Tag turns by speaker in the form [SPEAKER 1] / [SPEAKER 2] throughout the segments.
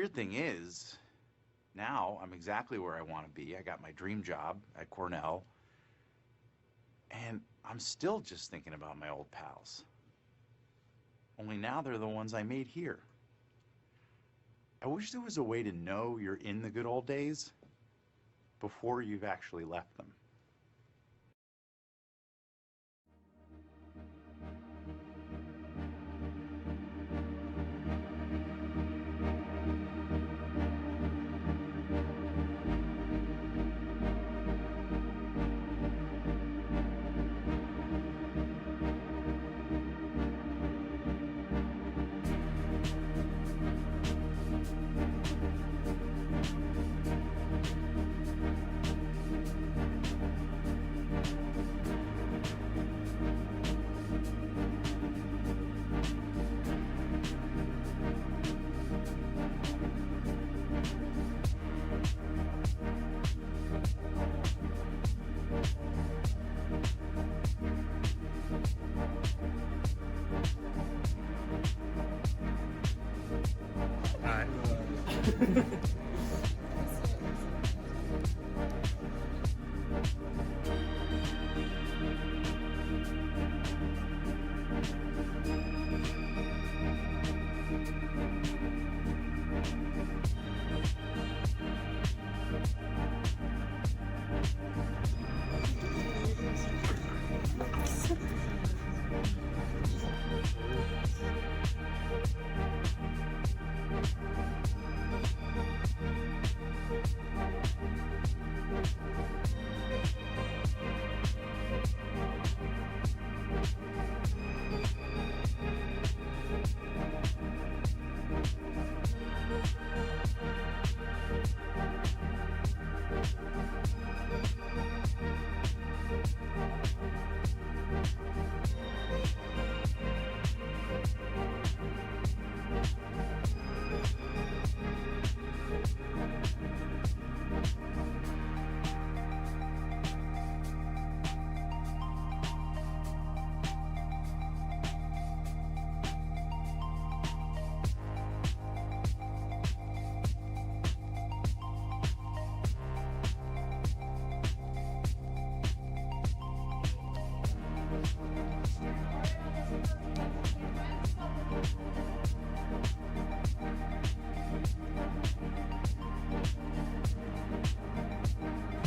[SPEAKER 1] weird thing is, now I'm exactly where I want to be. I got my dream job at Cornell, and I'm still just thinking about my old pals. Only now they're the ones I made here. I wish there was a way to know you're in the good old days before you've actually left them.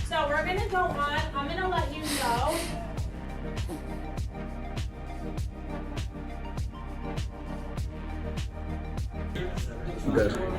[SPEAKER 2] So we're gonna go on. I'm gonna let you know.
[SPEAKER 3] Good.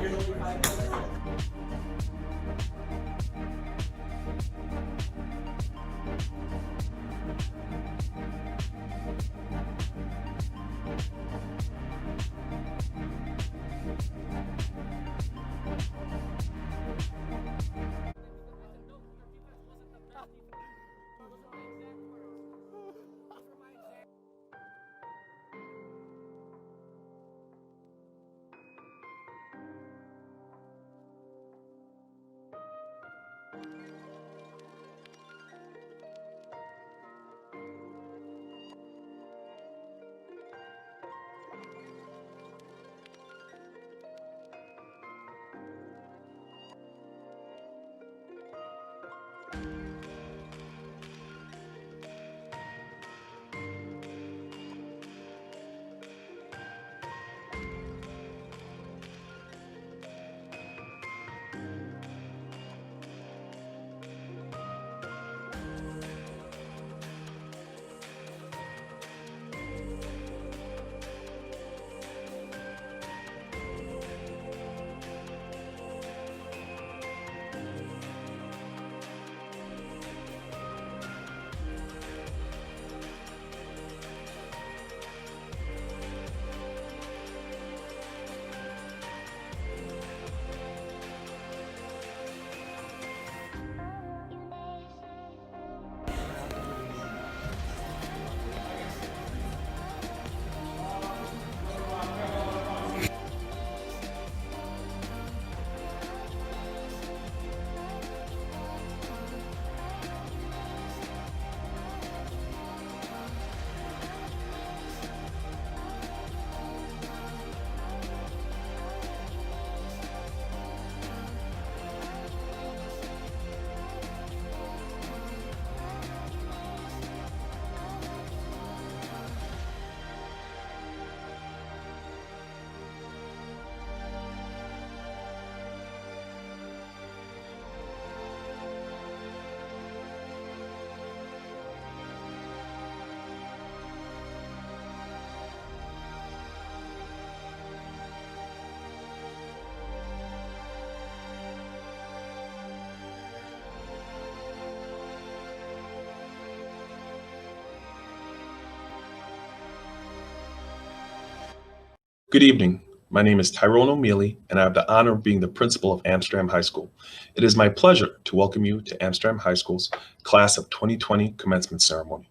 [SPEAKER 3] Good evening. My name is Tyrone O'Mealy, and I have the honor of being the principal of Amsterdam High School. It is my pleasure to welcome you to Amsterdam High School's Class of 2020 Commencement Ceremony.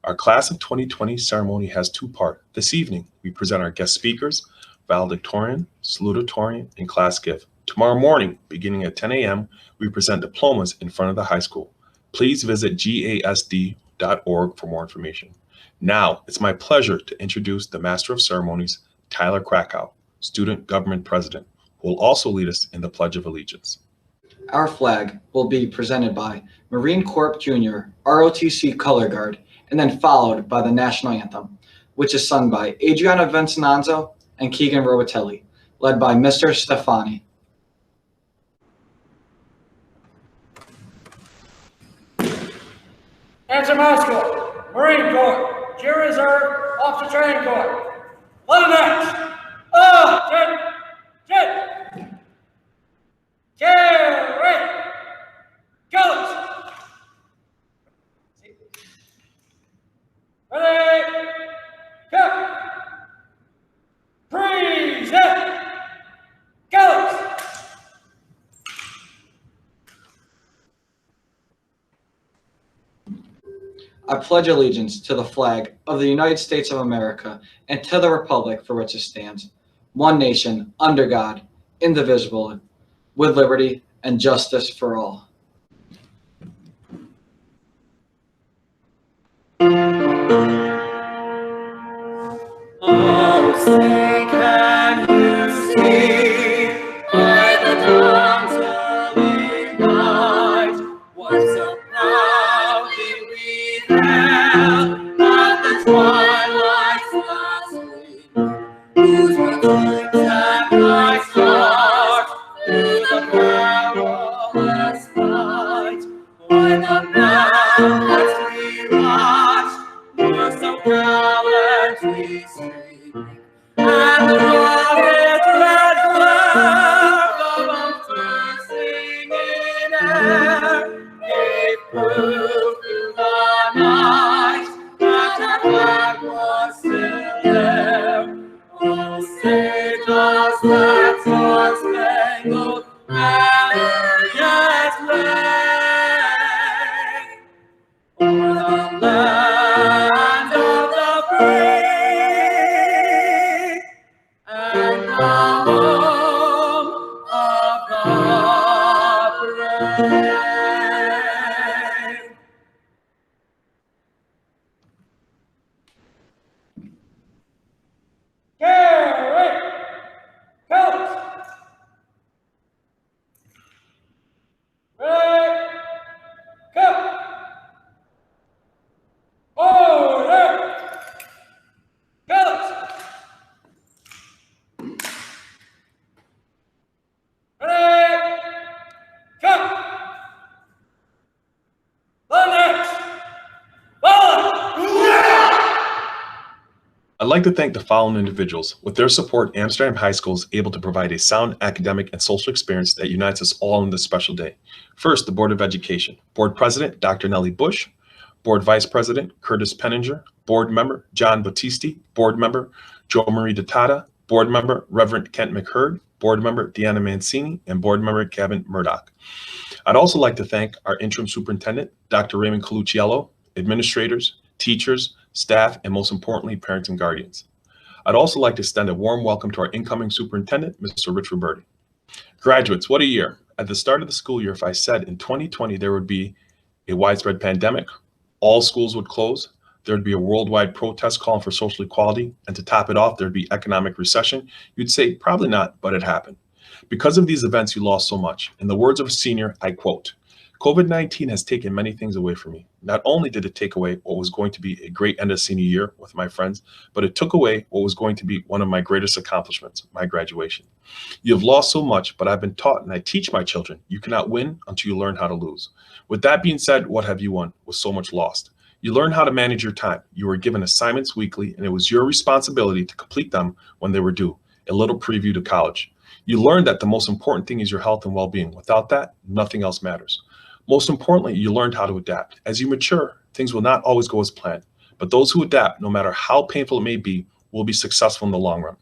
[SPEAKER 3] Our Class of 2020 ceremony has two parts. This evening, we present our guest speakers, Valedictorian, Salutatorian, and Class Gift. Tomorrow morning, beginning at 10 a.m., we present diplomas in front of the high school. Please visit gasd.org for more information. Now, it's my pleasure to introduce the Master of Ceremonies, Tyler Krakow, Student Government President, who will also lead us in the Pledge of Allegiance.
[SPEAKER 4] Our flag will be presented by Marine Corps Junior ROTC Color Guard, and then followed by the National Anthem, which is sung by Adriana Vincenanzo and Keegan Robitelli, led by Mr. Stefani.
[SPEAKER 5] Amsterdam High School, Marine Corps, Junior Reserve, Officer Training Corps. Lieutenants, Carry, Colors. Ready, go. Present, Colors.
[SPEAKER 4] I pledge allegiance to the flag of the United States of America and to the republic for which it stands, one nation, under God, indivisible, with liberty and justice for all.
[SPEAKER 6] Oh, say can you see by the dawn's early light what so proudly we hailed at the twilight's last gleam, whose proclaims that bright stars through the perilous fight, o'er the ramparts we watched, were so gallantly streaming, and the rocket red flag of bursting in air gave proof through the night that our flag was still there. Oh, say does that star-spangled banner yet wave o'er the land of the free and the home of the brave.
[SPEAKER 5] Carry, Colors. Ready, go. Order, Colors. Ready, go. Lieutenants, follow.
[SPEAKER 3] I'd like to thank the following individuals. With their support, Amsterdam High School is able to provide a sound academic and social experience that unites us all on this special day. First, the Board of Education. Board President, Dr. Nellie Bush. Board Vice President, Curtis Penninger. Board Member, John Battisti. Board Member, Jo Marie Detata. Board Member, Reverend Kent McHurd. Board Member, Deanna Mancini. And Board Member, Kevin Murdoch. I'd also like to thank our Interim Superintendent, Dr. Raymond Colucciello, administrators, teachers, staff, and most importantly, parents and guardians. I'd also like to extend a warm welcome to our incoming superintendent, Mr. Rich Roberti. Graduates, what a year. At the start of the school year, if I said in 2020 there would be a widespread pandemic, all schools would close, there would be a worldwide protest calling for social equality, and to top it off, there'd be economic recession, you'd say probably not, but it happened. Because of these events, you lost so much. In the words of a senior, I quote, COVID-19 has taken many things away from me. Not only did it take away what was going to be a great end of senior year with my friends, but it took away what was going to be one of my greatest accomplishments, my graduation. You have lost so much, but I've been taught, and I teach my children, you cannot win until you learn how to lose. With that being said, what have you won with so much lost? You learn how to manage your time. You were given assignments weekly, and it was your responsibility to complete them when they were due. A little preview to college. You learned that the most important thing is your health and well-being. Without that, nothing else matters. Most importantly, you learned how to adapt. As you mature, things will not always go as planned, but those who adapt, no matter how painful it may be, will be successful in the long run.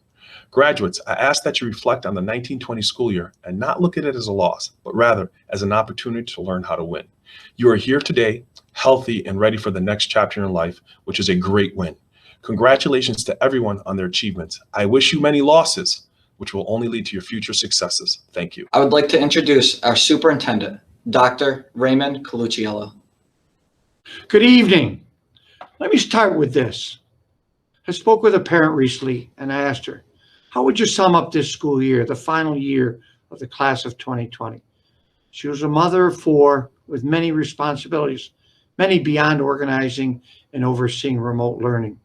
[SPEAKER 3] Graduates, I ask that you reflect on the 1920 school year and not look at it as a loss, but rather as an opportunity to learn how to win. You are here today, healthy and ready for the next chapter in life, which is a great win. Congratulations to everyone on their achievements. I wish you many losses, which will only lead to your future successes. Thank you.
[SPEAKER 4] I would like to introduce our superintendent, Dr. Raymond Colucciello.
[SPEAKER 5] Good evening. Let me start with this. I spoke with a parent recently and I asked her, how would you sum up this school year, the final year of the class of 2020? She was a mother of 4 with many responsibilities, many beyond organizing and overseeing remote learning.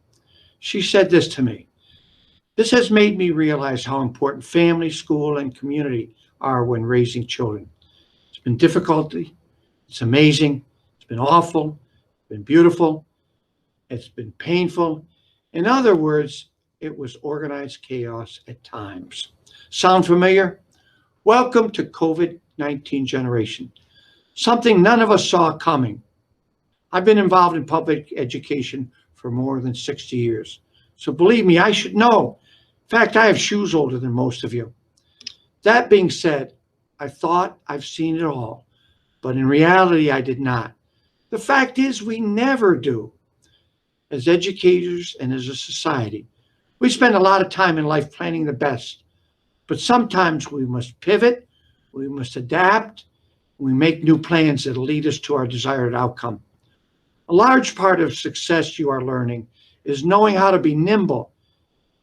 [SPEAKER 5] She said this to me: this has made me realize how important family, school, and community are when raising children. It's been difficult, it's amazing, it's been awful, it's been beautiful, it's been painful. In other words, it was organized chaos at times. Sound familiar? Welcome to COVID-19 generation, something none of us saw coming. I've been involved in public education for more than 60 years. So believe me, I should know. In fact, I have shoes older than most of you. That being said, I thought I've seen it all, but in reality, I did not. The fact is, we never do. As educators and as a society, we spend a lot of time in life planning the best, but sometimes we must pivot, we must adapt, we make new plans that lead us to our desired outcome. A large part of success, you are learning, is knowing how to be nimble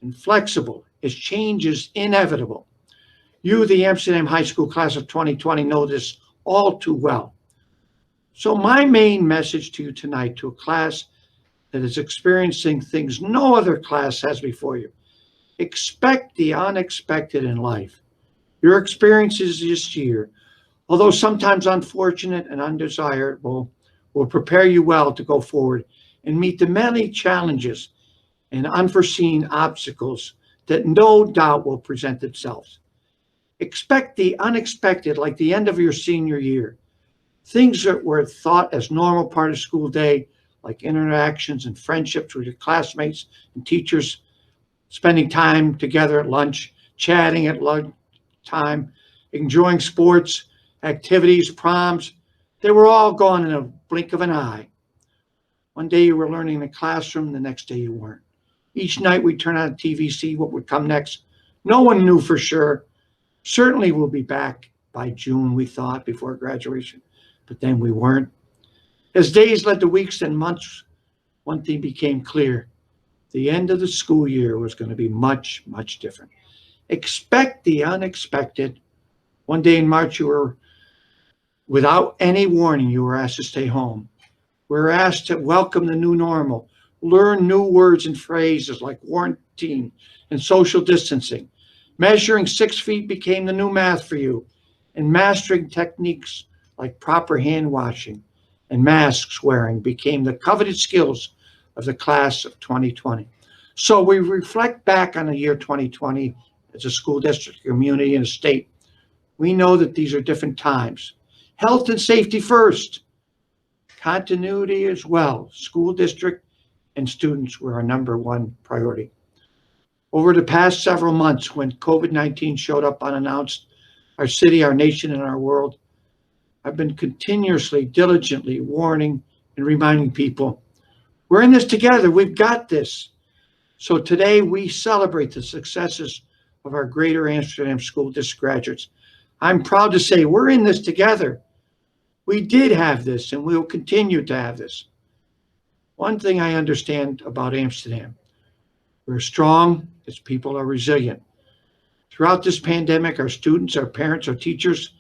[SPEAKER 5] and flexible as change is inevitable. You, the Amsterdam High School class of 2020, know this all too well. So my main message to you tonight, to a class that is experiencing things no other class has before you: expect the unexpected in life. Your experiences this year, although sometimes unfortunate and undesirable, will prepare you well to go forward and meet the many challenges and unforeseen obstacles that no doubt will present themselves. Expect the unexpected, like the end of your senior year. Things that were thought as normal part of school day, like interactions and friendships with your classmates and teachers, spending time together at lunch, chatting at lunch time, enjoying sports, activities, proms, they were all gone in a blink of an eye. One day you were learning in the classroom, the next day you weren't. Each night we'd turn on the TV, see what would come next. No one knew for sure. Certainly we'll be back by June, we thought, before graduation, but then we weren't. As days led to weeks and months, one thing became clear: the end of the school year was going to be much, much different. Expect the unexpected. One day in March, without any warning, you were asked to stay home. We were asked to welcome the new normal, learn new words and phrases like quarantine and social distancing. Measuring 6 feet became the new math for you, and mastering techniques like proper hand washing and masks wearing became the coveted skills of the class of 2020. So we reflect back on the year 2020 as a school district, community, and a state. We know that these are different times. Health and safety first. Continuity as well. School district and students were our #1 priority. Over the past several months, when COVID-19 showed up unannounced, our city, our nation, and our world, I've been continuously, diligently warning and reminding people, we're in this together, we've got this. So today we celebrate the successes of our Greater Amsterdam School District graduates. I'm proud to say we're in this together. We did have this and we will continue to have this. One thing I understand about Amsterdam, we're strong as people are resilient. Throughout this pandemic, our students, our parents, our teachers,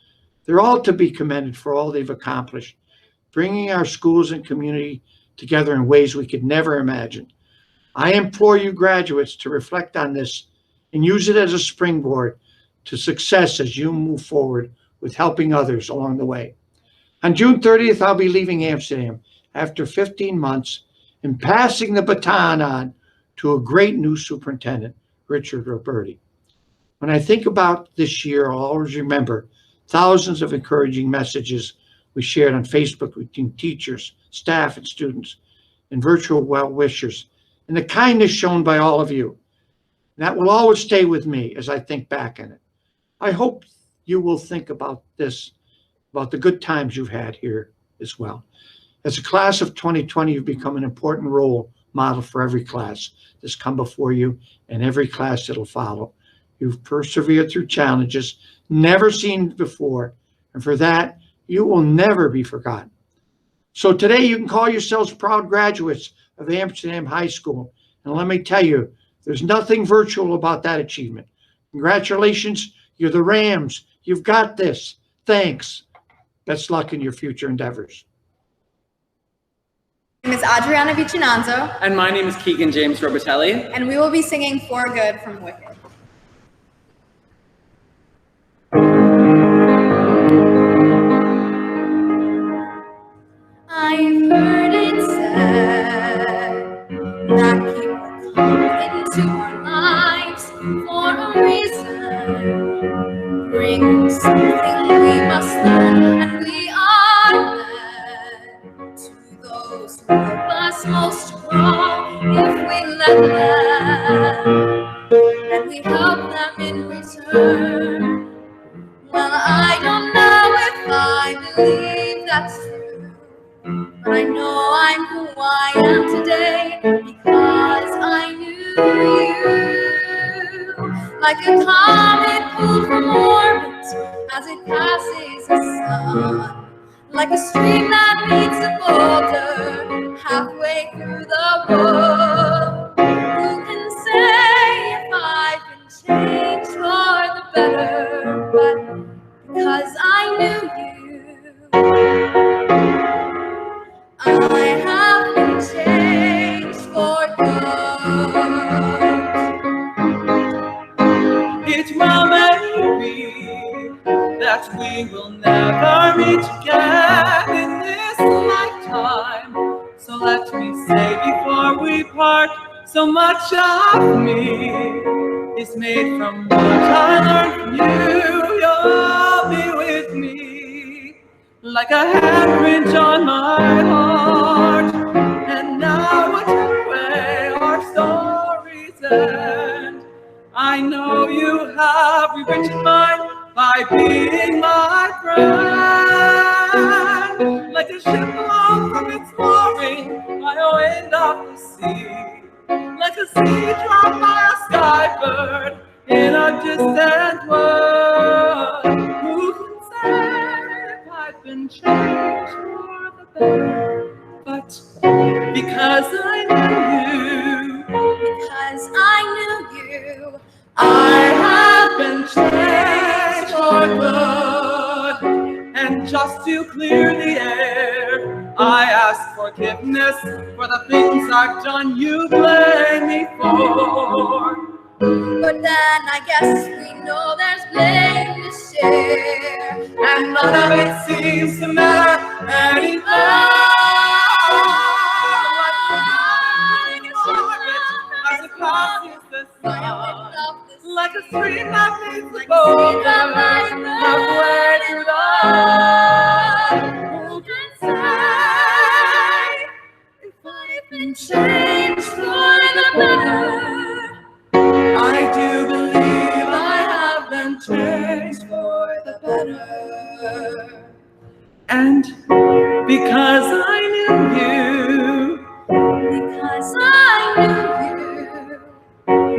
[SPEAKER 5] they're all to be commended for all they've accomplished, bringing our schools and community together in ways we could never imagine. I implore you graduates to reflect on this and use it as a springboard to success as you move forward with helping others along the way. On June 30th, I'll be leaving Amsterdam after 15 months and passing the baton on to a great new superintendent, Richard Roberti. When I think about this year, I'll always remember thousands of encouraging messages we shared on Facebook between teachers, staff, and students, and virtual well-wishers, and the kindness shown by all of you. That will always stay with me as I think back on it. I hope you will think about this, about the good times you've had here as well. As a class of 2020, you've become an important role model for every class that's come before you and every class that'll follow. You've persevered through challenges never seen before, and for that, you will never be forgotten. So today you can call yourselves proud graduates of Amsterdam High School. And let me tell you, there's nothing virtual about that achievement. Congratulations, you're the Rams. You've got this. Thanks. Best luck in your future endeavors.
[SPEAKER 7] My name is Adriana Vicinanzo,
[SPEAKER 6] And my name is Keegan James Robitelli.
[SPEAKER 7] and we will be singing For Good from Wicked. I've heard it said that people come into our lives for a reason, bring something we must learn, and we are led to those who help us most to grow if we let them, and we help them in return. Well, I don't know if I believe that's true, but I know I'm who I am today because I knew you. Like a comet pulled from orbit as it passes the sun, like a stream that meets a boulder halfway through the wood. Who can say if I've been changed for the better? But because I knew you, I have been changed for good.
[SPEAKER 6] It well may be that we will never meet again in this lifetime. So let me say before we part, so much of me is made from what I learned from you. You'll be with me like a handprint on my heart. And now whatever way our stories end, I know you have rewritten mine by being my friend. Like a ship lost from its mooring by a wind of the sea, like a seed dropped by a skybird in a distant world. Who can say if I've been changed for the better? But because I knew you,
[SPEAKER 7] Because I knew you,
[SPEAKER 6] I have been changed for good. And just to clear the air, I ask forgiveness for the things I've done you blame me for.
[SPEAKER 7] but then I guess we know there's blame to share.
[SPEAKER 6] And none of it seems to matter anymore. As it passes the sun, like a stream that meets the boulder halfway through the wood. Who can say if I've been changed for the better? I do believe I have been changed for the better. And because I knew you,
[SPEAKER 7] Because I knew you,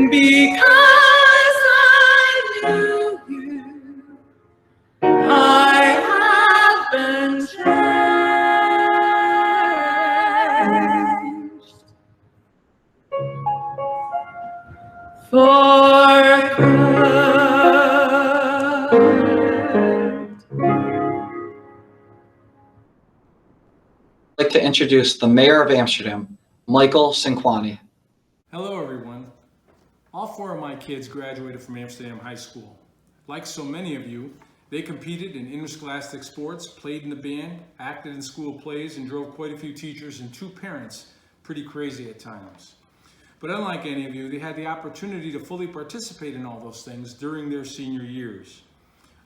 [SPEAKER 6] because I knew you, I have been changed for good.
[SPEAKER 4] I'd like to introduce the Mayor of Amsterdam, Michael Cinquani.
[SPEAKER 8] Hello, everyone. All four of my kids graduated from Amsterdam High School. Like so many of you, they competed in interscholastic sports, played in the band, acted in school plays, and drove quite a few teachers and 2 parents pretty crazy at times. But unlike any of you, they had the opportunity to fully participate in all those things during their senior years.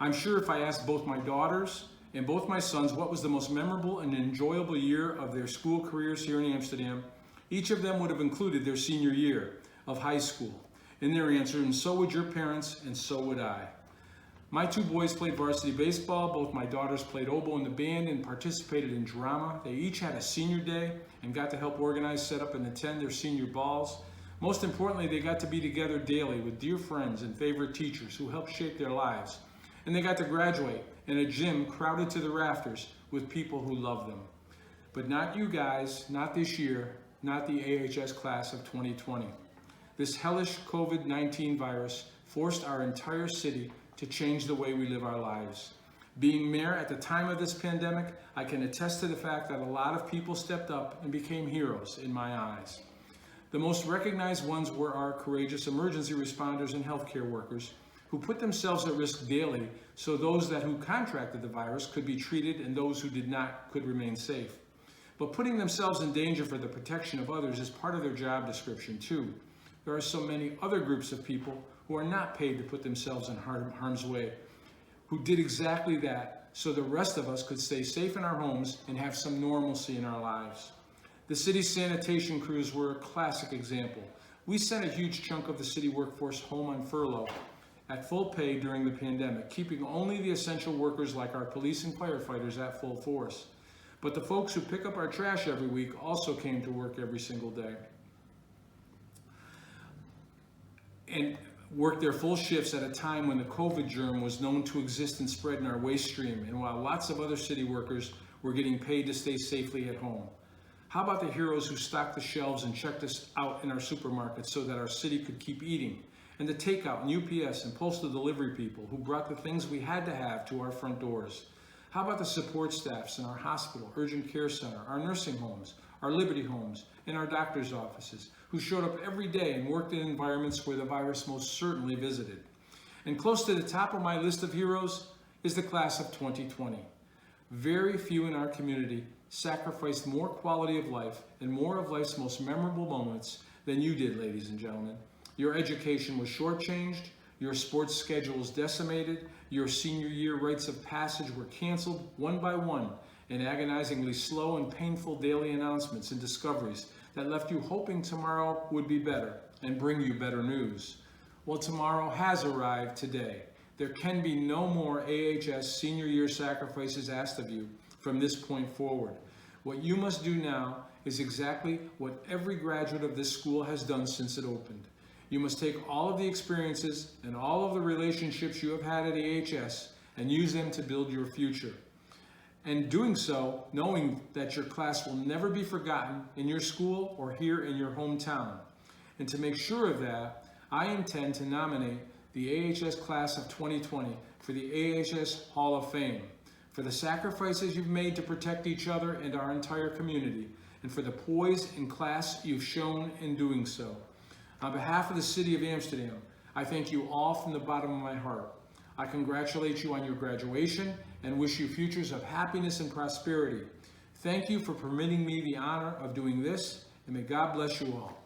[SPEAKER 8] I'm sure if I asked both my daughters and both my sons what was the most memorable and enjoyable year of their school careers here in Amsterdam, each of them would have included their senior year of high school. in their answer, and so would your parents, and so would I. My two boys played varsity baseball. Both my daughters played oboe in the band and participated in drama. They each had a senior day and got to help organize, set up, and attend their senior balls. Most importantly, they got to be together daily with dear friends and favorite teachers who helped shape their lives. And they got to graduate in a gym crowded to the rafters with people who loved them. But not you guys, not this year, not the AHS class of 2020. This hellish COVID-19 virus forced our entire city to change the way we live our lives. Being mayor at the time of this pandemic, I can attest to the fact that a lot of people stepped up and became heroes in my eyes. The most recognized ones were our courageous emergency responders and healthcare workers who put themselves at risk daily so those who contracted the virus could be treated and those who did not could remain safe. But putting themselves in danger for the protection of others is part of their job description too. There are so many other groups of people who are not paid to put themselves in harm's way, who did exactly that so the rest of us could stay safe in our homes and have some normalcy in our lives. The city's sanitation crews were a classic example. We sent a huge chunk of the city workforce home on furlough at full pay during the pandemic, keeping only the essential workers like our police and firefighters at full force. But the folks who pick up our trash every week also came to work every single day and worked their full shifts at a time when the COVID germ was known to exist and spread in our waste stream, and while lots of other city workers were getting paid to stay safely at home. How about the heroes who stocked the shelves and checked us out in our supermarkets so that our city could keep eating? And the takeout and UPS and postal delivery people who brought the things we had to have to our front doors? How about the support staffs in our hospital, urgent care center, our nursing homes, our Liberty homes, and our doctor's offices, who showed up every day and worked in environments where the virus most certainly visited? And close to the top of my list of heroes is the class of 2020. Very few in our community sacrificed more quality of life and more of life's most memorable moments than you did, ladies and gentlemen. Your education was shortchanged, your sports schedules decimated, your senior year rites of passage were canceled one by one in agonizingly slow and painful daily announcements and discoveries that left you hoping tomorrow would be better and bring you better news. Well, tomorrow has arrived today. There can be no more AHS senior year sacrifices asked of you from this point forward. What you must do now is exactly what every graduate of this school has done since it opened. You must take all of the experiences and all of the relationships you have had at AHS and use them to build your future. And doing so, knowing that your class will never be forgotten in your school or here in your hometown. And to make sure of that, I intend to nominate the AHS class of 2020 for the AHS Hall of Fame, for the sacrifices you've made to protect each other and our entire community, and for the poise and class you've shown in doing so. On behalf of the City of Amsterdam, I thank you all from the bottom of my heart. I congratulate you on your graduation and wish you futures of happiness and prosperity. Thank you for permitting me the honor of doing this, and may God bless you all.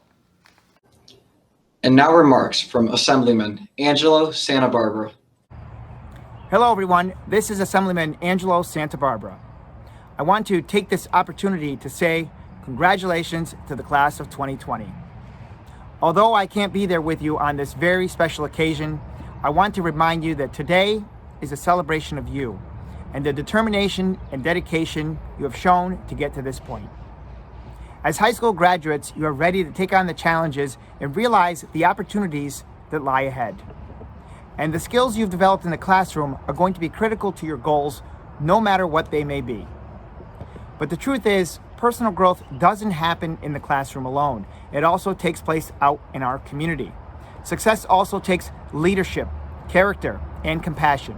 [SPEAKER 4] And now remarks from Assemblyman Angelo Santa Barbara.
[SPEAKER 9] Hello everyone, this is Assemblyman Angelo Santa Barbara. I want to take this opportunity to say congratulations to the class of 2020. Although I can't be there with you on this very special occasion, I want to remind you that today is a celebration of you and the determination and dedication you have shown to get to this point. As high school graduates, you are ready to take on the challenges and realize the opportunities that lie ahead. And the skills you've developed in the classroom are going to be critical to your goals, no matter what they may be. But the truth is, personal growth doesn't happen in the classroom alone. It also takes place out in our community. Success also takes leadership, character, and compassion.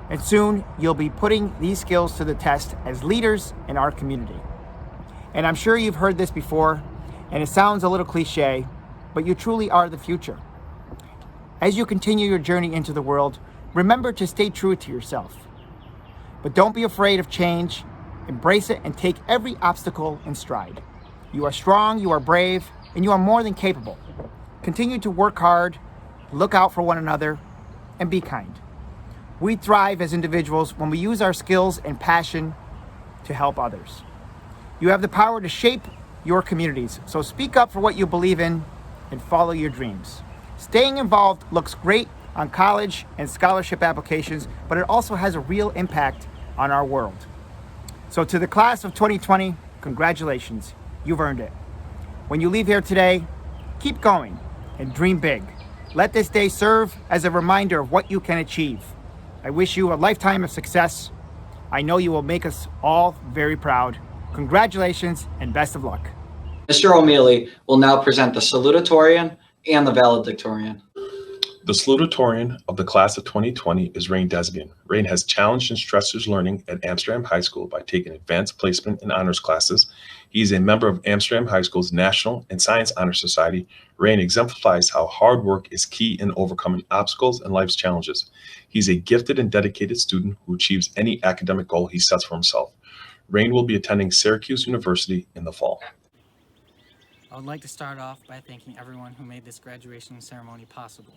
[SPEAKER 9] And soon, you'll be putting these skills to the test as leaders in our community. And I'm sure you've heard this before, and it sounds a little cliche, but you truly are the future. As you continue your journey into the world, remember to stay true to yourself. But don't be afraid of change. Embrace it and take every obstacle in stride. You are strong, you are brave, and you are more than capable. Continue to work hard, look out for one another, and be kind. We thrive as individuals when we use our skills and passion to help others. You have the power to shape your communities, so speak up for what you believe in and follow your dreams. Staying involved looks great on college and scholarship applications, but it also has a real impact on our world. So to the class of 2020, congratulations, you've earned it. When you leave here today, keep going and dream big. Let this day serve as a reminder of what you can achieve. I wish you a lifetime of success. I know you will make us all very proud. Congratulations and best of luck.
[SPEAKER 4] Mr. O'Mealy will now present the Salutatorian and the Valedictorian.
[SPEAKER 3] The Salutatorian of the class of 2020 is Rain Desbian. Rain has challenged and stressed his learning at Amsterdam High School by taking advanced placement and honors classes. He is a member of Amsterdam High School's National and Science Honor Society. Rain exemplifies how hard work is key in overcoming obstacles and life's challenges. He's a gifted and dedicated student who achieves any academic goal he sets for himself. Rain will be attending Syracuse University in the fall.
[SPEAKER 10] I would like to start off by thanking everyone who made this graduation ceremony possible.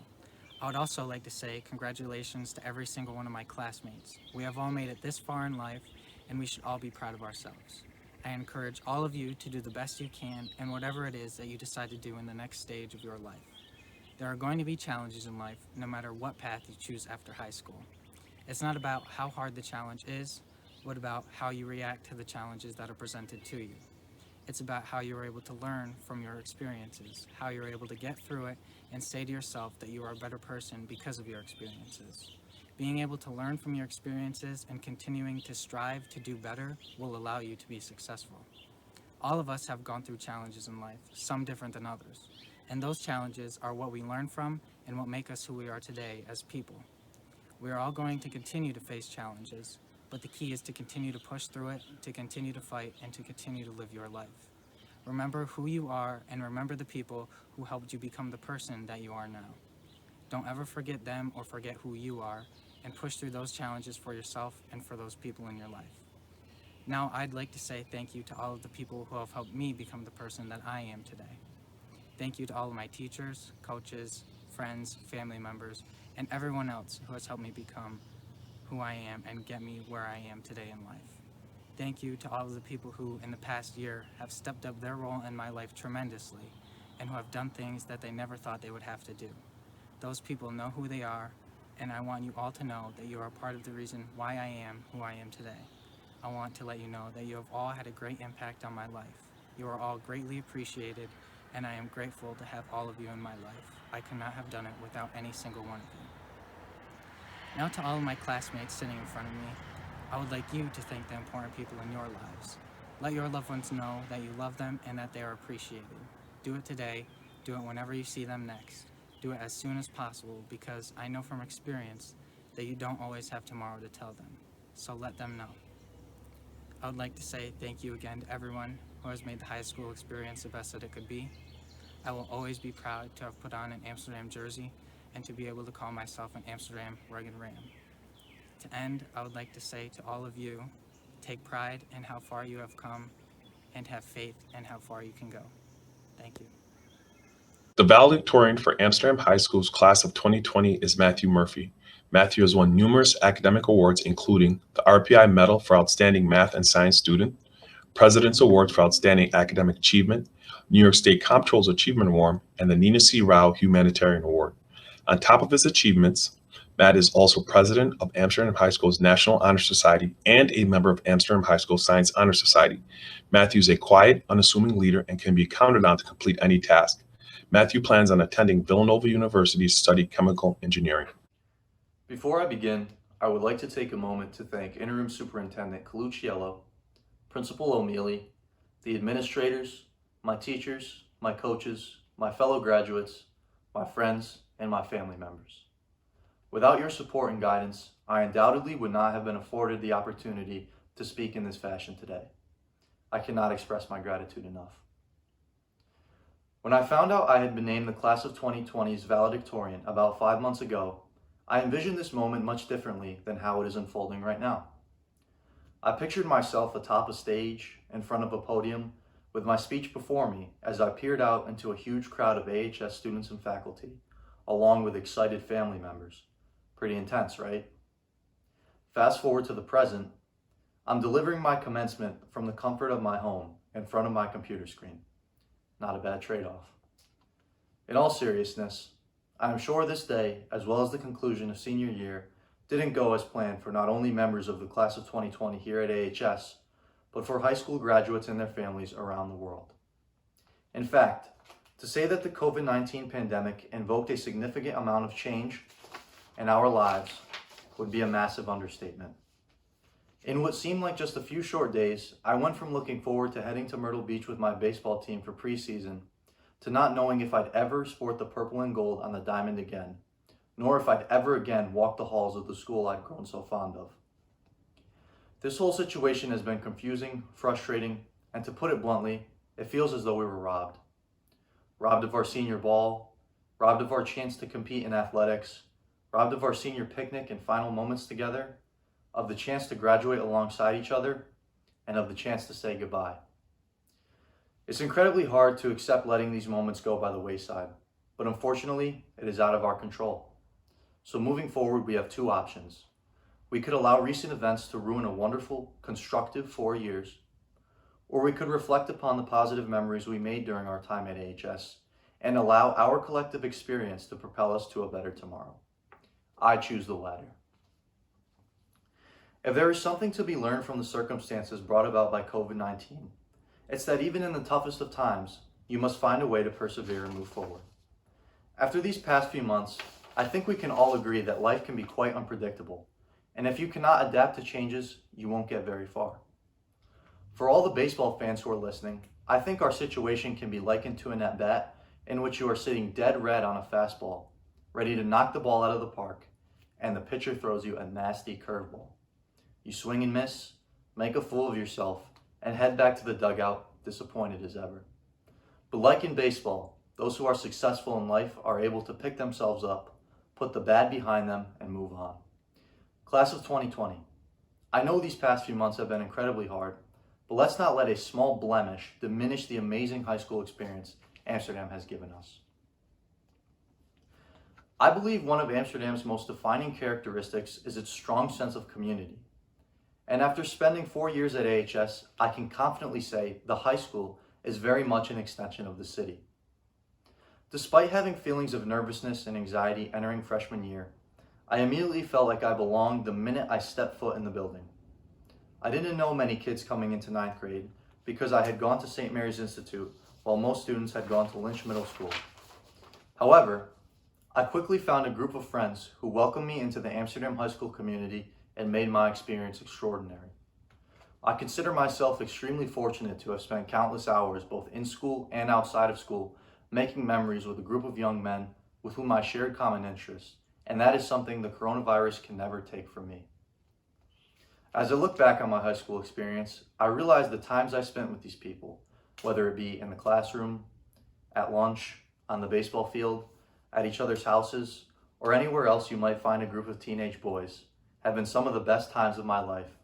[SPEAKER 10] I would also like to say congratulations to every single one of my classmates. We have all made it this far in life, and we should all be proud of ourselves. I encourage all of you to do the best you can in whatever it is that you decide to do in the next stage of your life. There are going to be challenges in life, no matter what path you choose after high school. It's not about how hard the challenge is, but about how you react to the challenges that are presented to you. It's about how you're able to learn from your experiences, how you're able to get through it and say to yourself that you are a better person because of your experiences. Being able to learn from your experiences and continuing to strive to do better will allow you to be successful. All of us have gone through challenges in life, some different than others, and those challenges are what we learn from and what make us who we are today as people. We are all going to continue to face challenges, but the key is to continue to push through it, to continue to fight, and to continue to live your life. Remember who you are and remember the people who helped you become the person that you are now. Don't ever forget them or forget who you are, and push through those challenges for yourself and for those people in your life. Now I'd like to say thank you to all of the people who have helped me become the person that I am today. Thank you to all of my teachers, coaches, friends, family members, and everyone else who has helped me become who I am and get me where I am today in life. Thank you to all of the people who in the past year have stepped up their role in my life tremendously and who have done things that they never thought they would have to do. Those people know who they are, and I want you all to know that you are part of the reason why I am who I am today. I want to let you know that you have all had a great impact on my life. You are all greatly appreciated, and I am grateful to have all of you in my life. I could not have done it without any single one of you. Now to all of my classmates sitting in front of me, I would like you to thank the important people in your lives. Let your loved ones know that you love them and that they are appreciated. Do it today, do it whenever you see them next. Do it as soon as possible because I know from experience that you don't always have tomorrow to tell them. So let them know. I would like to say thank you again to everyone who has made the high school experience the best that it could be. I will always be proud to have put on an Amsterdam jersey and to be able to call myself an Amsterdam Rugged Ram. To end, I would like to say to all of you, take pride in how far you have come and have faith in how far you can go. Thank you.
[SPEAKER 3] The valedictorian for Amsterdam High School's class of 2020 is Matthew Murphy. Matthew has won numerous academic awards, including the RPI Medal for Outstanding Math and Science Student, President's Award for Outstanding Academic Achievement, New York State Comptroller's Achievement Award, and the Nina C. Rao Humanitarian Award. On top of his achievements, Matt is also president of Amsterdam High School's National Honor Society and a member of Amsterdam High School Science Honor Society. Matthew is a quiet, unassuming leader and can be counted on to complete any task. Matthew plans on attending Villanova University to study chemical engineering.
[SPEAKER 11] Before I begin, I would like to take a moment to thank Interim Superintendent Colucciello, Principal O'Mealy, the administrators, my teachers, my coaches, my fellow graduates, my friends, and my family members. Without your support and guidance, I undoubtedly would not have been afforded the opportunity to speak in this fashion today. I cannot express my gratitude enough. When I found out I had been named the class of 2020's valedictorian about 5 months ago, I envisioned this moment much differently than how it is unfolding right now. I pictured myself atop a stage in front of a podium with my speech before me as I peered out into a huge crowd of AHS students and faculty, along with excited family members. Pretty intense, right? Fast forward to the present, I'm delivering my commencement from the comfort of my home in front of my computer screen. Not a bad trade-off. In all seriousness, I am sure this day, as well as the conclusion of senior year, didn't go as planned for not only members of the class of 2020 here at AHS, but for high school graduates and their families around the world. In fact, to say that the COVID-19 pandemic invoked a significant amount of change in our lives would be a massive understatement. In what seemed like just a few short days, I went from looking forward to heading to Myrtle Beach with my baseball team for preseason to not knowing if I'd ever sport the purple and gold on the diamond again, nor if I'd ever again walk the halls of the school I'd grown so fond of. This whole situation has been confusing, frustrating, and to put it bluntly, it feels as though we were robbed. Robbed of our senior ball, robbed of our chance to compete in athletics, robbed of our senior picnic and final moments together, of the chance to graduate alongside each other, and of the chance to say goodbye. It's incredibly hard to accept letting these moments go by the wayside, but unfortunately, it is out of our control. So moving forward, we have two options. We could allow recent events to ruin a wonderful, constructive 4 years, or we could reflect upon the positive memories we made during our time at AHS and allow our collective experience to propel us to a better tomorrow. I choose the latter. If there is something to be learned from the circumstances brought about by COVID-19, it's that even in the toughest of times, you must find a way to persevere and move forward. After these past few months, I think we can all agree that life can be quite unpredictable, and if you cannot adapt to changes, you won't get very far. For all the baseball fans who are listening, I think our situation can be likened to an at-bat in which you are sitting dead red on a fastball, ready to knock the ball out of the park, and the pitcher throws you a nasty curveball. You swing and miss, make a fool of yourself, and head back to the dugout disappointed as ever. But like in baseball, those who are successful in life are able to pick themselves up, put the bad behind them, and move on. Class of 2020. I know these past few months have been incredibly hard, but let's not let a small blemish diminish the amazing high school experience Amsterdam has given us. I believe one of Amsterdam's most defining characteristics is its strong sense of community. And after spending 4 years at AHS, I can confidently say the high school is very much an extension of the city. Despite having feelings of nervousness and anxiety entering freshman year, I immediately felt like I belonged the minute I stepped foot in the building. I didn't know many kids coming into 9th grade because I had gone to St. Mary's Institute while most students had gone to Lynch Middle School. However, I quickly found a group of friends who welcomed me into the Amsterdam high school community and made my experience extraordinary. I consider myself extremely fortunate to have spent countless hours both in school and outside of school making memories with a group of young men with whom I shared common interests, and that is something the coronavirus can never take from me. As I look back on my high school experience, I realize the times I spent with these people, whether it be in the classroom, at lunch, on the baseball field, at each other's houses, or anywhere else you might find a group of teenage boys, have been some of the best times of my life.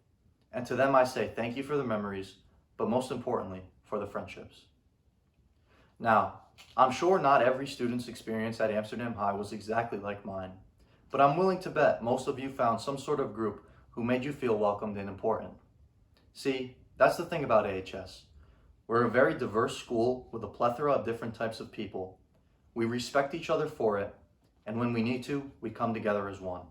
[SPEAKER 11] And to them I say thank you for the memories, but most importantly, for the friendships. Now, I'm sure not every student's experience at Amsterdam High was exactly like mine, but I'm willing to bet most of you found some sort of group who made you feel welcomed and important. See, that's the thing about AHS. We're a very diverse school with a plethora of different types of people. We respect each other for it, and when we need to, we come together as one.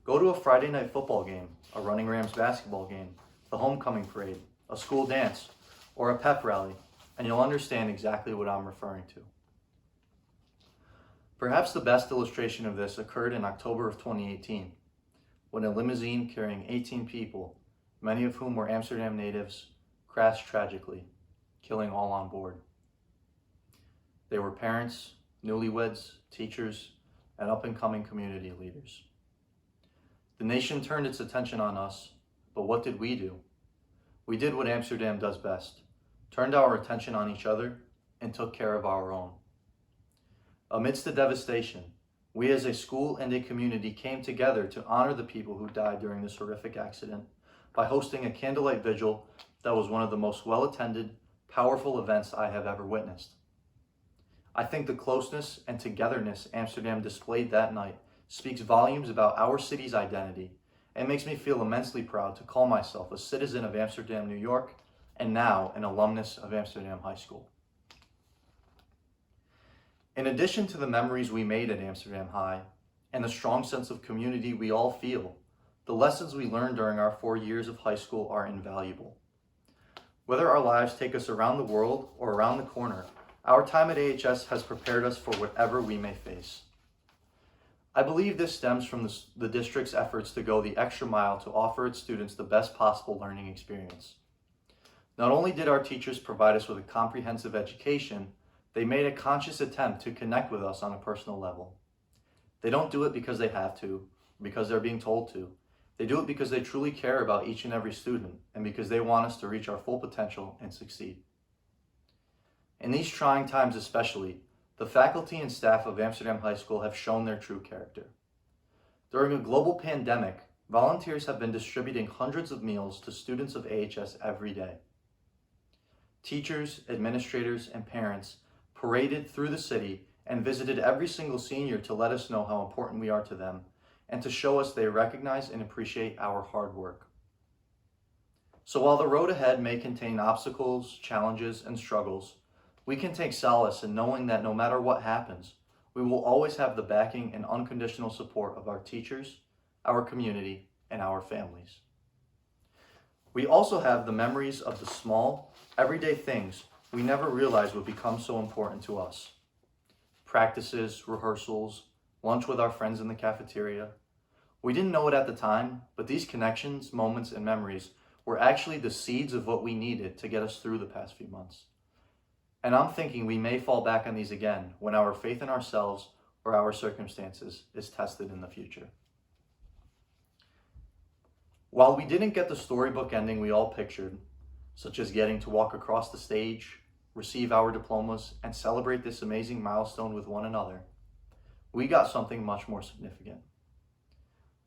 [SPEAKER 11] Go to a Friday night football game, a Running Rams basketball game, the homecoming parade, a school dance, or a pep rally, and you'll understand exactly what I'm referring to. Perhaps the best illustration of this occurred in October of 2018, when a limousine carrying 18 people, many of whom were Amsterdam natives, crashed tragically, killing all on board. They were parents, newlyweds, teachers, and up-and-coming community leaders. The nation turned its attention on us, but what did we do? We did what Amsterdam does best, turned our attention on each other, and took care of our own. Amidst the devastation, we as a school and a community came together to honor the people who died during this horrific accident by hosting a candlelight vigil that was one of the most well-attended, powerful events I have ever witnessed. I think the closeness and togetherness Amsterdam displayed that night speaks volumes about our city's identity and makes me feel immensely proud to call myself a citizen of Amsterdam, New York, and now an alumnus of Amsterdam High School. In addition to the memories we made at Amsterdam High and the strong sense of community we all feel, the lessons we learned during our 4 years of high school are invaluable. Whether our lives take us around the world or around the corner, our time at AHS has prepared us for whatever we may face. I believe this stems from the district's efforts to go the extra mile to offer its students the best possible learning experience. Not only did our teachers provide us with a comprehensive education, they made a conscious attempt to connect with us on a personal level. They don't do it because they have to, because they're being told to. They do it because they truly care about each and every student and because they want us to reach our full potential and succeed. In these trying times especially, the faculty and staff of Amsterdam High School have shown their true character. During a global pandemic, volunteers have been distributing hundreds of meals to students of AHS every day. Teachers, administrators, and parents paraded through the city and visited every single senior to let us know how important we are to them and to show us they recognize and appreciate our hard work. So while the road ahead may contain obstacles, challenges, and struggles, we can take solace in knowing that no matter what happens, we will always have the backing and unconditional support of our teachers, our community, and our families. We also have the memories of the small, everyday things we never realized would become so important to us. Practices, rehearsals, lunch with our friends in the cafeteria. We didn't know it at the time, but these connections, moments, and memories were actually the seeds of what we needed to get us through the past few months. And I'm thinking we may fall back on these again when our faith in ourselves or our circumstances is tested in the future. While we didn't get the storybook ending we all pictured, such as getting to walk across the stage, receive our diplomas, and celebrate this amazing milestone with one another, we got something much more significant.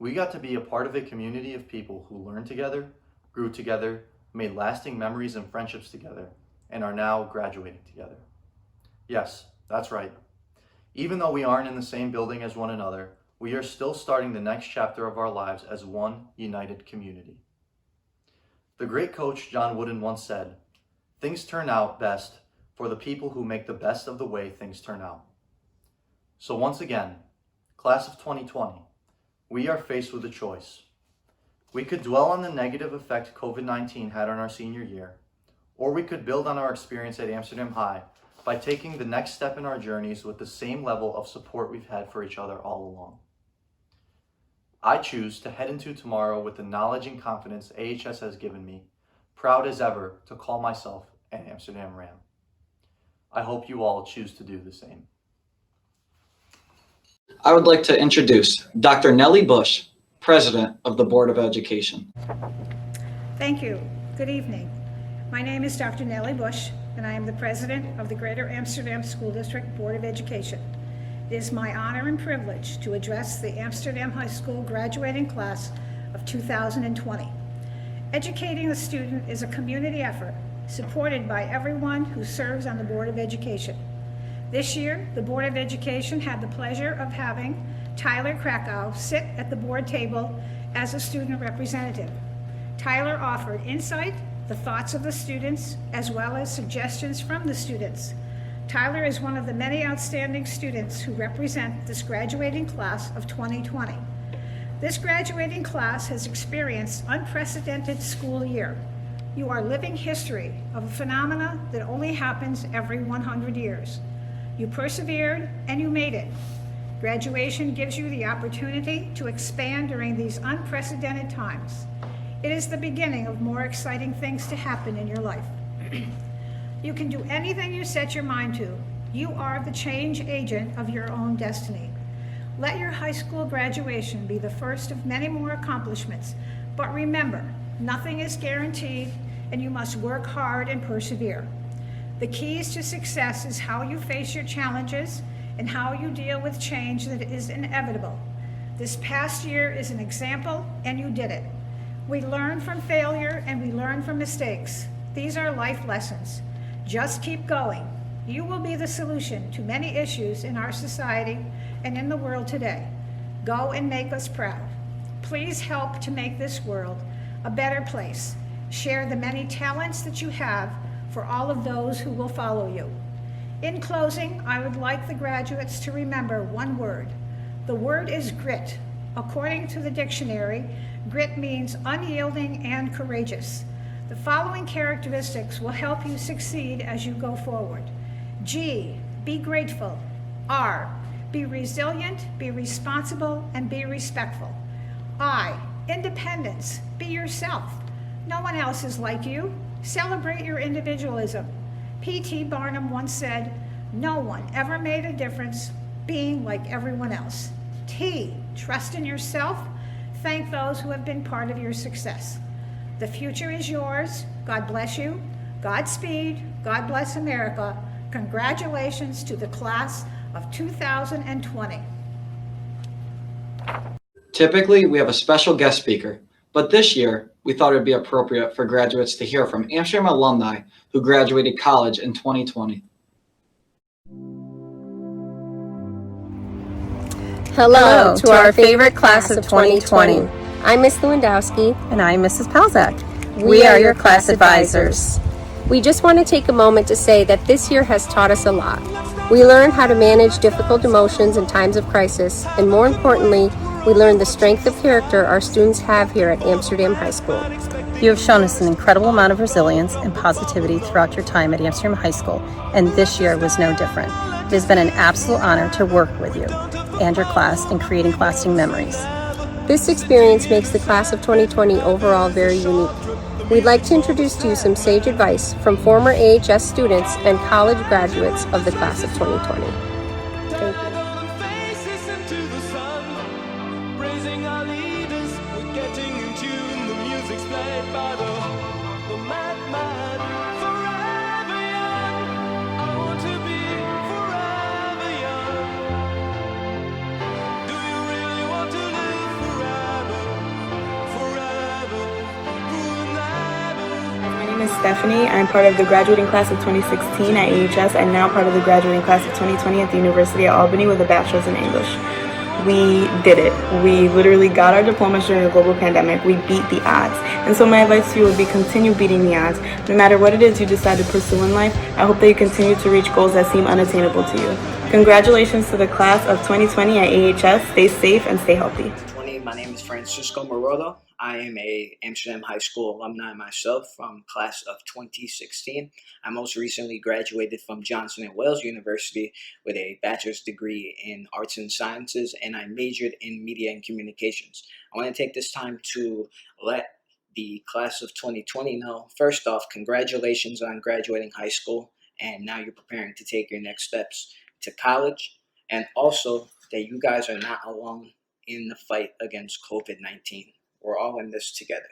[SPEAKER 11] We got to be a part of a community of people who learned together, grew together, made lasting memories and friendships together, and are now graduating together. Yes, that's right. Even though we aren't in the same building as one another, we are still starting the next chapter of our lives as one united community. The great coach John Wooden once said, "Things turn out best for the people who make the best of the way things turn out." So once again, class of 2020, we are faced with a choice. We could dwell on the negative effect COVID-19 had on our senior year, or we could build on our experience at Amsterdam High by taking the next step in our journeys with the same level of support we've had for each other all along. I choose to head into tomorrow with the knowledge and confidence AHS has given me, proud as ever to call myself an Amsterdam Ram. I hope you all choose to do the same.
[SPEAKER 4] I would like to introduce Dr. Nellie Bush, President of the Board of Education.
[SPEAKER 12] Thank you. Good evening. My name is Dr. Nellie Bush, and I am the President of the Greater Amsterdam School District Board of Education. It is my honor and privilege to address the Amsterdam High School graduating class of 2020. Educating the student is a community effort supported by everyone who serves on the Board of Education. This year, the Board of Education had the pleasure of having Tyler Krakow sit at the board table as a student representative. Tyler offered insight, the thoughts of the students, as well as suggestions from the students. Tyler is one of the many outstanding students who represent this graduating class of 2020. This graduating class has experienced unprecedented school year. You are living history of a phenomena that only happens every 100 years. You persevered and you made it. Graduation gives you the opportunity to expand during these unprecedented times. It is the beginning of more exciting things to happen in your life. You can do anything you set your mind to. You are the change agent of your own destiny. Let your high school graduation be the first of many more accomplishments, but remember, nothing is guaranteed and you must work hard and persevere. The keys to success is how you face your challenges and how you deal with change that is inevitable. This past year is an example and you did it. We learn from failure and we learn from mistakes. These are life lessons. Just keep going. You will be the solution to many issues in our society and in the world today. Go and make us proud. Please help to make this world a better place. Share the many talents that you have for all of those who will follow you. In closing, I would like the graduates to remember one word. The word is grit. According to the dictionary, grit means unyielding and courageous. The following characteristics will help you succeed as you go forward. G, be grateful. R, be resilient, be responsible, and be respectful. I, independence, be yourself. No one else is like you. Celebrate your individualism. P.T. Barnum once said, "No one ever made a difference being like everyone else." T, trust in yourself. Thank those who have been part of your success. The future is yours. God bless you. Godspeed. God bless America. Congratulations to the class of 2020.
[SPEAKER 4] Typically, we have a special guest speaker, but this year, we thought it would be appropriate for graduates to hear from Amsterdam alumni who graduated college in 2020.
[SPEAKER 13] Hello to our favorite class of 2020. I'm Ms. Lewandowski.
[SPEAKER 14] And I'm Mrs. Palzak.
[SPEAKER 13] We are your class advisors. We just want to take a moment to say that this year has taught us a lot. We learned how to manage difficult emotions in times of crisis, and more importantly, we learned the strength of character our students have here at Amsterdam High School.
[SPEAKER 14] You have shown us an incredible amount of resilience and positivity throughout your time at Amsterdam High School, and this year was no different. It has been an absolute honor to work with you and your class in creating lasting memories.
[SPEAKER 13] This experience makes the class of 2020 overall very unique. We'd like to introduce to you some sage advice from former AHS students and college graduates of the class of 2020. Thank you.
[SPEAKER 15] Stephanie. I'm part of the graduating class of 2016 at AHS and now part of the graduating class of 2020 at the University of Albany with a bachelor's in English. We did it. We literally got our diplomas during the global pandemic. We beat the odds. And so my advice to you would be continue beating the odds. No matter what it is you decide to pursue in life, I hope that you continue to reach goals that seem unattainable to you. Congratulations to the class of 2020 at AHS. Stay safe and stay healthy.
[SPEAKER 16] My name is Francisco Morodo. I am a Amsterdam High School alumni myself from class of 2016. I most recently graduated from Johnson & Wales University with a bachelor's degree in arts and sciences, and I majored in media and communications. I want to take this time to let the class of 2020 know, first off, congratulations on graduating high school, and now you're preparing to take your next steps to college, and also that you guys are not alone in the fight against COVID-19. We're all in this together.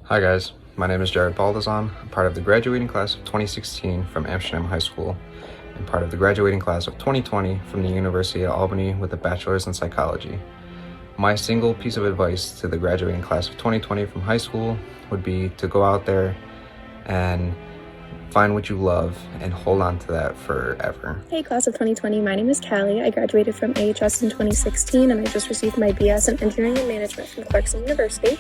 [SPEAKER 17] Hi guys, my name is Jared Baldazan. I'm part of the graduating class of 2016 from Amsterdam High School and part of the graduating class of 2020 from the University of Albany with a bachelor's in psychology. My single piece of advice to the graduating class of 2020 from high school would be to go out there and find what you love and hold on to that forever.
[SPEAKER 18] Hey class of 2020, my name is Callie. I graduated from AHS in 2016 and I just received my BS in Engineering and Management from Clarkson University.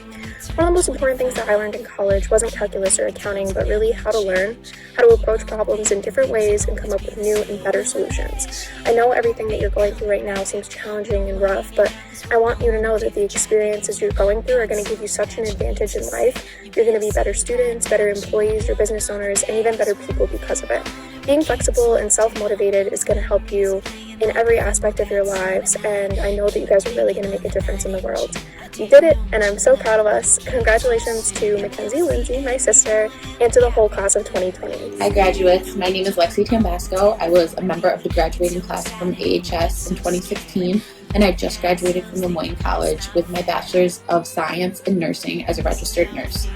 [SPEAKER 18] One of the most important things that I learned in college wasn't calculus or accounting, but really how to learn, how to approach problems in different ways and come up with new and better solutions. I know everything that you're going through right now seems challenging and rough, but I want you to know that the experiences you're going through are going to give you such an advantage in life. You're going to be better students, better employees, or business owners, and even better people because of it. Being flexible and self-motivated is going to help you in every aspect of your lives, and I know that you guys are really going to make a difference in the world. You did it, and I'm so proud of us. Congratulations to Mackenzie, Lindsay, my sister, and to the whole class of 2020.
[SPEAKER 19] Hi graduates, my name is Lexi Tambasco. I was a member of the graduating class from AHS in 2016, and I just graduated from Lemoyne College with my Bachelor's of Science in Nursing as a registered nurse.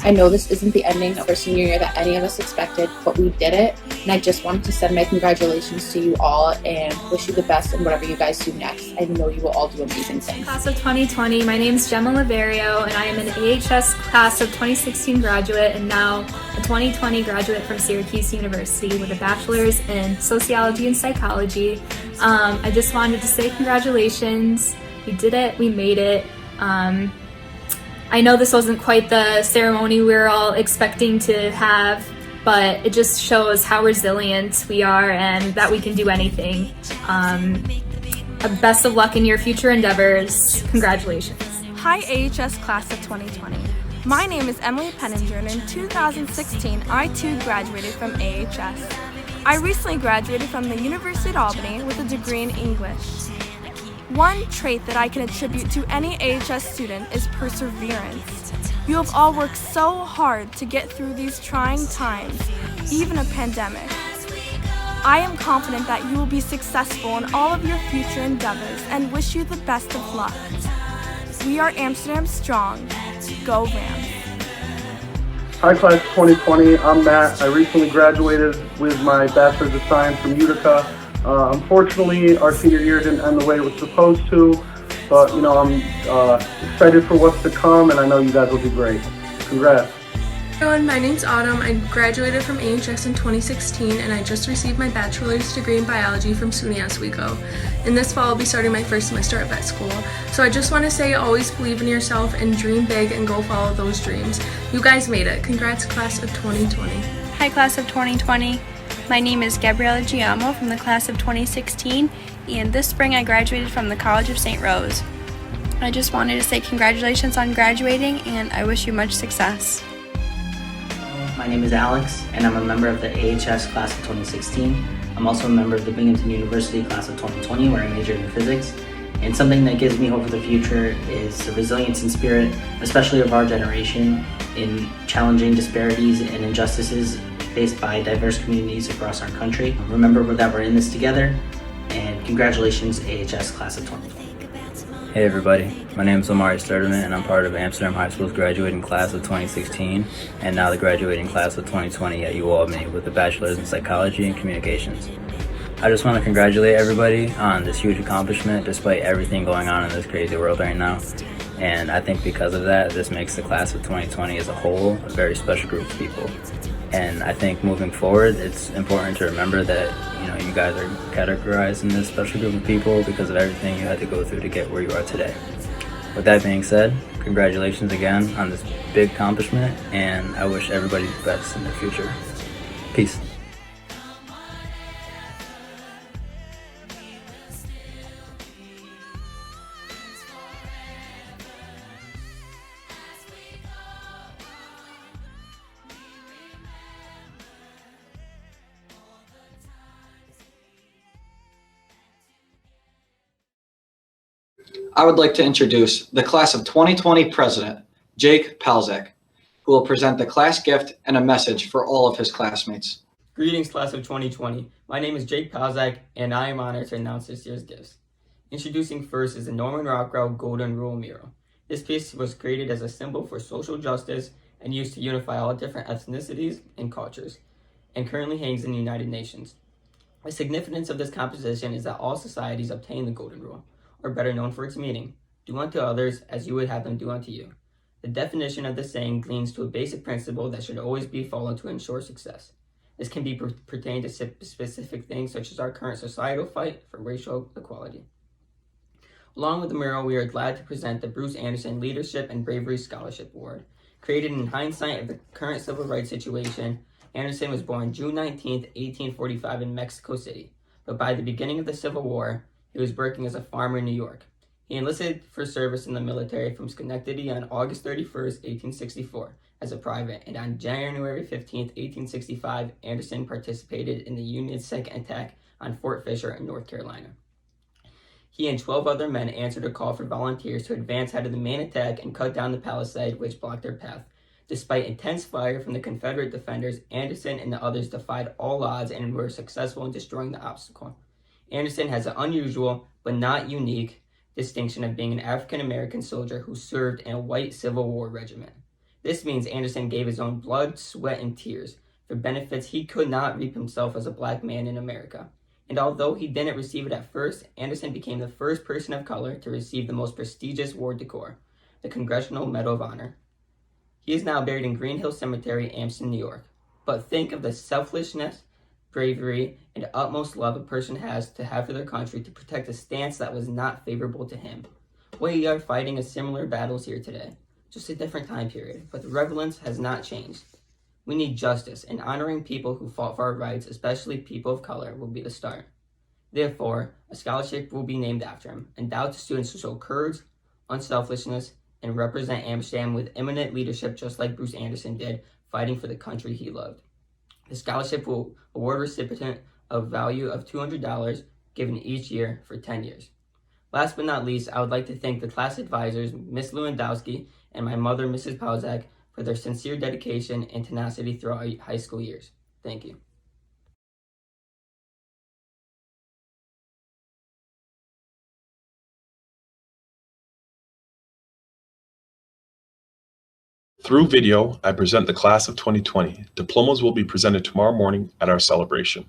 [SPEAKER 19] I know this isn't the ending of our senior year that any of us expected, but we did it, and I just wanted to send my congratulations to you all and wish you the best in whatever you guys do next. I know you will all do amazing things.
[SPEAKER 20] Class of 2020, my name is Gemma Laverio, and I am an AHS class of 2016 graduate and now a 2020 graduate from Syracuse University with a bachelor's in sociology and psychology. I just wanted to say congratulations. We did it, we made it. I know this wasn't quite the ceremony we were all expecting to have, but it just shows how resilient we are and that we can do anything. Best of luck in your future endeavors. Congratulations.
[SPEAKER 21] Hi AHS Class of 2020. My name is Emily Penninger, and in 2016, I too graduated from AHS. I recently graduated from the University of Albany with a degree in English. One trait that I can attribute to any AHS student is perseverance. You have all worked so hard to get through these trying times, even a pandemic. I am confident that you will be successful in all of your future endeavors and wish you the best of luck. We are Amsterdam Strong. Go Rams.
[SPEAKER 22] Hi Class of 2020, I'm Matt. I recently graduated with my Bachelor's of Science from Utica. Unfortunately, our senior year didn't end the way it was supposed to, but I'm excited for what's to come, and I know you guys will do great. Congrats.
[SPEAKER 23] Hello, my name's Autumn. I graduated from AHS in 2016, and I just received my bachelor's degree in biology from SUNY Oswego. In this fall, I'll be starting my first semester at vet school. So I just want to say, always believe in yourself and dream big and go follow those dreams. You guys made it. Congrats, Class of 2020.
[SPEAKER 24] Hi, Class of 2020. My name is Gabriella Giamo from the Class of 2016, and this spring I graduated from the College of St. Rose. I just wanted to say congratulations on graduating, and I wish you much success.
[SPEAKER 25] My name is Alex, and I'm a member of the AHS Class of 2016. I'm also a member of the Binghamton University Class of 2020, where I majored in physics. And something that gives me hope for the future is the resilience and spirit, especially of our generation, in challenging disparities and injustices faced by diverse communities across our country. Remember that we're in this together, and congratulations, AHS Class of 2020.
[SPEAKER 26] Hey everybody, my name is Omari Sturdivant, and I'm part of Amsterdam High School's graduating class of 2016 and now the graduating class of 2020 at UAlbany with a bachelor's in psychology and communications. I just want to congratulate everybody on this huge accomplishment despite everything going on in this crazy world right now. And I think because of that, this makes the class of 2020 as a whole a very special group of people. And I think moving forward, it's important to remember that you guys are categorized in this special group of people because of everything you had to go through to get where you are today. With that being said, congratulations again on this big accomplishment, and I wish everybody the best in the future. Peace.
[SPEAKER 4] I would like to introduce the Class of 2020 President, Jake Palzak, who will present the class gift and a message for all of his classmates.
[SPEAKER 27] Greetings, Class of 2020. My name is Jake Palzak, and I am honored to announce this year's gifts. Introducing first is the Norman Rockwell Golden Rule mural. This piece was created as a symbol for social justice and used to unify all different ethnicities and cultures, and currently hangs in the United Nations. The significance of this composition is that all societies obtain the Golden Rule, or better known for its meaning, do unto others as you would have them do unto you. The definition of this saying gleans to a basic principle that should always be followed to ensure success. This can be pertained to specific things such as our current societal fight for racial equality. Along with the mural, we are glad to present the Bruce Anderson Leadership and Bravery Scholarship Award. Created in hindsight of the current civil rights situation, Anderson was born June 19, 1845 in Mexico City, but by the beginning of the Civil War, he was working as a farmer in New York. He enlisted for service in the military from Schenectady on August 31, 1864, as a private, and on January 15, 1865, Anderson participated in the Union's second attack on Fort Fisher in North Carolina. He and 12 other men answered a call for volunteers to advance ahead of the main attack and cut down the palisade which blocked their path. Despite intense fire from the Confederate defenders, Anderson and the others defied all odds and were successful in destroying the obstacle. Anderson has an unusual, but not unique, distinction of being an African-American soldier who served in a white Civil War regiment. This means Anderson gave his own blood, sweat, and tears for benefits he could not reap himself as a black man in America. And although he didn't receive it at first, Anderson became the first person of color to receive the most prestigious war decor, the Congressional Medal of Honor. He is now buried in Green Hill Cemetery, Amsterdam, New York. But think of the selflessness, bravery, and utmost love a person has to have for their country to protect a stance that was not favorable to him. We are fighting a similar battles here today, just a different time period, but the relevance has not changed. We need justice, and honoring people who fought for our rights, especially people of color, will be the start. Therefore, a scholarship will be named after him, endowed to students who show courage, unselfishness, and represent Amsterdam with eminent leadership just like Bruce Anderson did, fighting for the country he loved. The scholarship will award recipient a value of $200 given each year for 10 years. Last but not least, I would like to thank the class advisors, Ms. Lewandowski and my mother, Mrs. Pauzak, for their sincere dedication and tenacity throughout high school years. Thank you.
[SPEAKER 3] Through video, I present the class of 2020. Diplomas will be presented tomorrow morning at our celebration.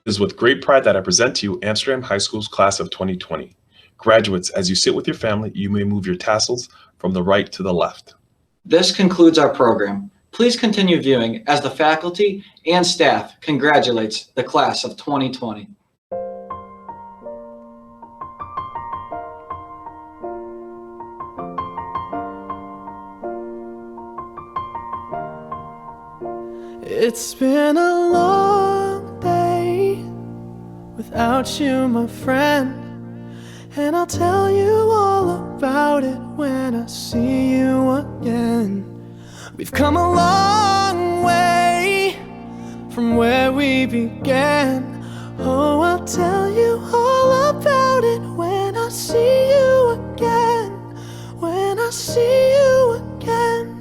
[SPEAKER 3] It is with great pride that I present to you Amsterdam High School's class of 2020. Graduates, as you sit with your family, you may move your tassels from the right to the left.
[SPEAKER 4] This concludes our program. Please continue viewing as the faculty and staff congratulates the class of 2020.
[SPEAKER 1] It's been a long day without you, my friend, and I'll tell you all about it when I see you again. We've come a long way from where we began. Oh, I'll tell you all about it when I see you again. When I see you again.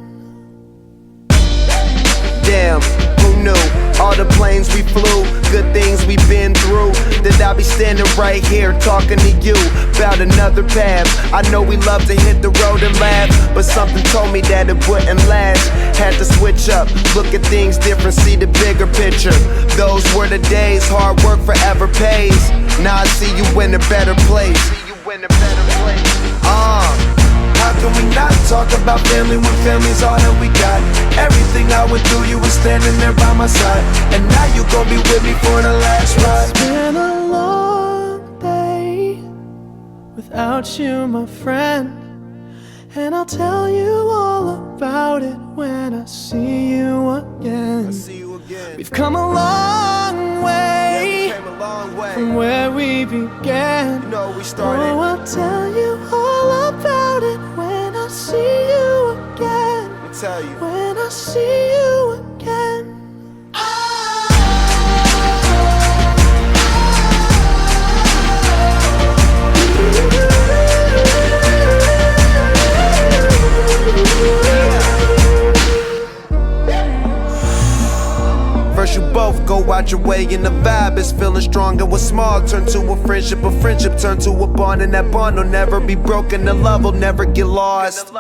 [SPEAKER 2] Damn, who knew? All the planes we flew, good things we've been through. That I'll be standing right here talking to you about another path. I know we love to hit the road and laugh, but something told me that it wouldn't last. Had to switch up, look at things different, see the bigger picture. Those were the days, hard work forever pays. Now I see you in a better place. How can we not talk about family when family's all that we got? Everything I went through, you were standing there by my side, and now you gon' be with me for the last ride.
[SPEAKER 1] It's been a long day without you, my friend, and I'll tell you all about it when I see you again. We've come a long way from where we began. Oh, I'll tell you all about it when I see you again. When I see you again.
[SPEAKER 2] First you both go out your way and the vibe is feeling strong, and what's small turn to a friendship turn to a bond, and that bond will never be broken, the love will never get lost.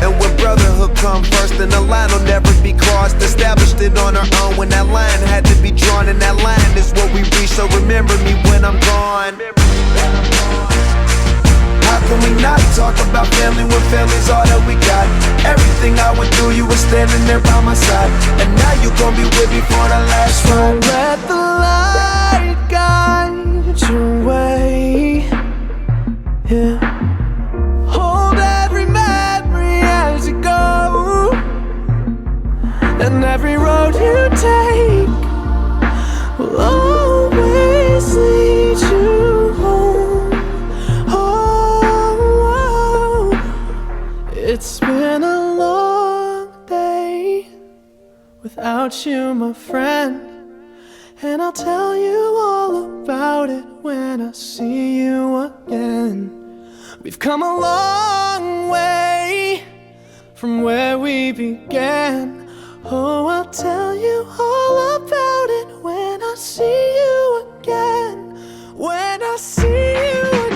[SPEAKER 2] And when brotherhood come first, then the line will never be crossed. Established it on our own when that line had to be drawn, and that line is what we reach, so remember me when I'm gone. How can we not talk about family when family's all that we got? Everything I went through, you were standing there by my side, and now you gon' be with me for the last ride.
[SPEAKER 1] So let the light guide your way. Yeah. Hold every memory as you go, and every road you take will always lead you home. It's been a long day without you, my friend, and I'll tell you all about it when I see you again. We've come a long way from where we began. Oh, I'll tell you all about it when I see you again. When I see you again.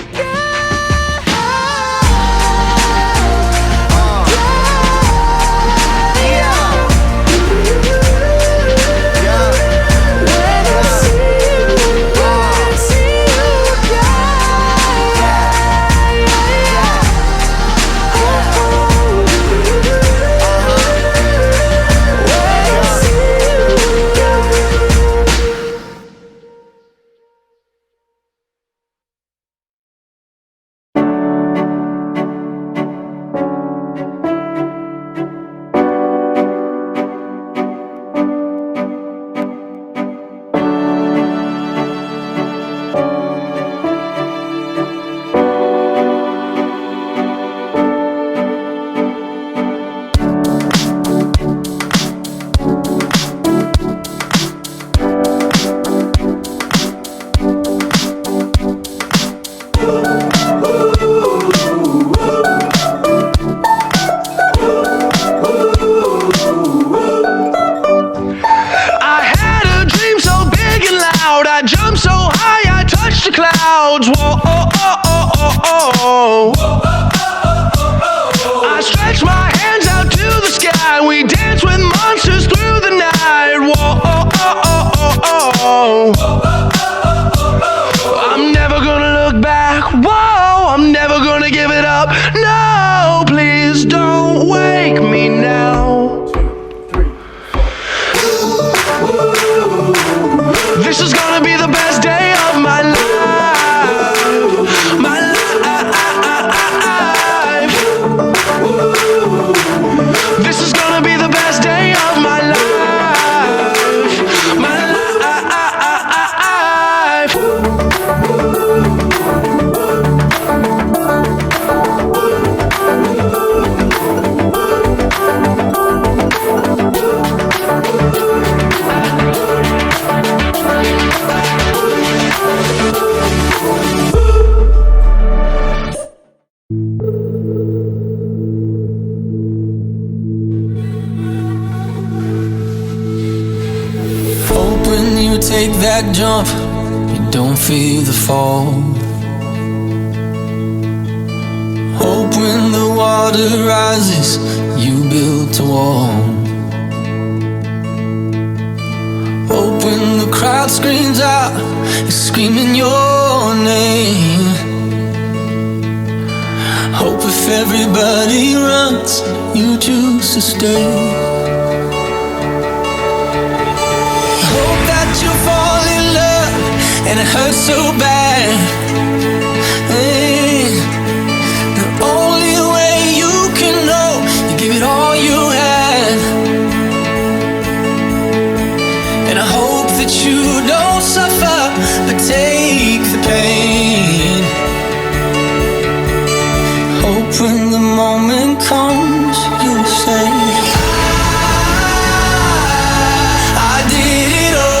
[SPEAKER 1] take that jump, you don't fear the fall. Hope when the water rises, you built a wall. Hope when the crowd screams out, you're screaming your name. Hope if everybody runs, you choose to stay. Hope that you fall in love and it hurts so bad. Hey, the only way you can know, you give it all you had. And I hope that you don't suffer, but take the pain. Hope when the moment comes, you'll say, I did it all.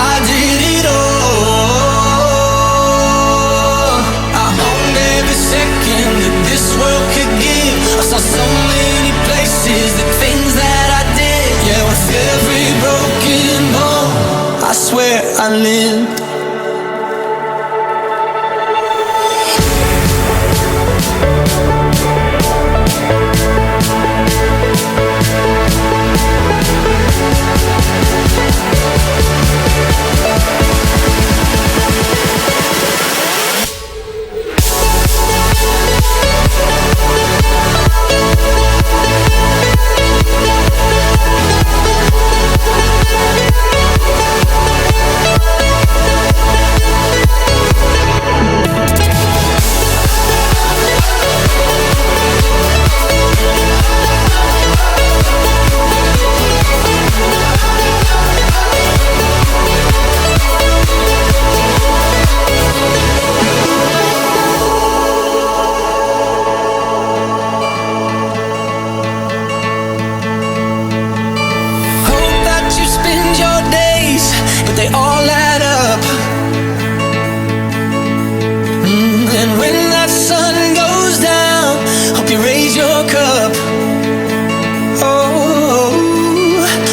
[SPEAKER 1] I did it all. I owned every second that this world could give. I saw so many places, the things that I did. Yeah, with every broken bone, I swear I lived. They all add up. And when that sun goes down, hope you raise your cup. Oh,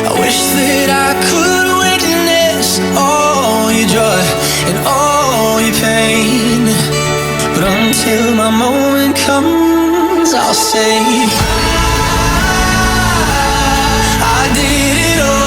[SPEAKER 1] I wish that I could witness all your joy and all your pain. But until my moment comes, I'll say I did it all.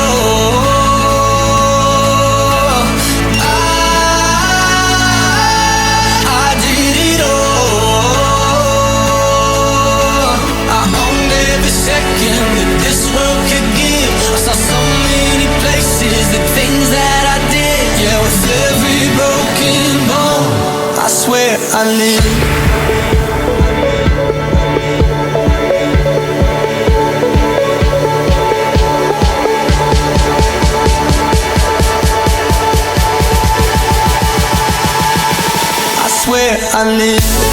[SPEAKER 1] I swear I live. I swear I live.